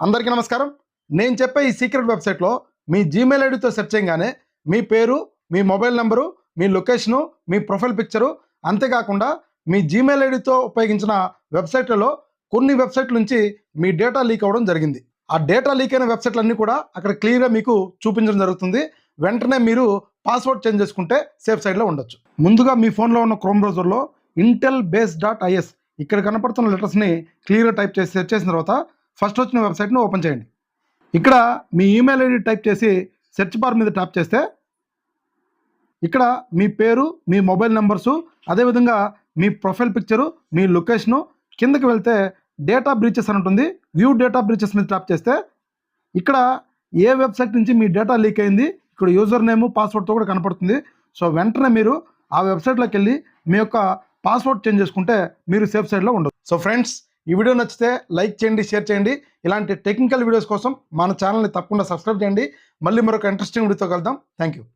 అందరికీ నమస్కారం. నేను చెప్పే ఈ సీక్రెట్ వెబ్సైట్లో మీ జీమెయిల్ ఐడితో సెర్చ్ చేయగానే మీ పేరు, మీ మొబైల్ నెంబరు, మీ లొకేషను, మీ ప్రొఫైల్ పిక్చరు, అంతేకాకుండా మీ జీమెయిల్ ఐడితో ఉపయోగించిన వెబ్సైట్లలో కొన్ని వెబ్సైట్ల నుంచి మీ డేటా లీక్ అవ్వడం జరిగింది. ఆ డేటా లీక్ అయిన వెబ్సైట్లన్నీ కూడా అక్కడ క్లియర్గా మీకు చూపించడం జరుగుతుంది. వెంటనే మీరు పాస్వర్డ్ చేంజ్ చేసుకుంటే సేఫ్ సైడ్లో ఉండొచ్చు. ముందుగా మీ ఫోన్లో ఉన్న క్రోమ్ బ్రౌజర్లో intelbase.is ఇక్కడ కనపడుతున్న లెటర్స్ని క్లియర్గా టైప్ చేసి సెర్చ్ చేసిన తర్వాత ఫస్ట్ వచ్చిన వెబ్సైట్ని ఓపెన్ చేయండి. ఇక్కడ మీ ఈమెయిల్ ఐడి టైప్ చేసి సెర్చ్ బార్ మీద ట్యాప్ చేస్తే ఇక్కడ మీ పేరు, మీ మొబైల్ నెంబర్సు, అదేవిధంగా మీ ప్రొఫైల్ పిక్చరు, మీ లొకేషను, కిందకి వెళ్తే డేటా బ్రీచెస్ అని ఉంటుంది. వ్యూ డేటా బ్రీచెస్ మీద ట్యాప్ చేస్తే ఇక్కడ ఏ వెబ్సైట్ నుంచి మీ డేటా లీక్ అయింది, ఇక్కడ యూజర్ నేము, పాస్వర్డ్తో కూడా కనపడుతుంది. సో వెంటనే మీరు ఆ వెబ్సైట్లోకి వెళ్ళి మీ యొక్క పాస్వర్డ్ చేంజ్ చేసుకుంటే మీరు సేఫ్ సైడ్లో ఉండదు. సో ఫ్రెండ్స్, ఈ వీడియో నచ్చితే లైక్ చేయండి, షేర్ చేయండి. ఇలాంటి టెక్నికల్ వీడియోస్ కోసం మన ఛానల్ని తప్పకుండా సబ్స్క్రైబ్ చేయండి. మళ్ళీ మరొక ఇంట్రెస్టింగ్ వీడియోతో కలుద్దాం. Thank you.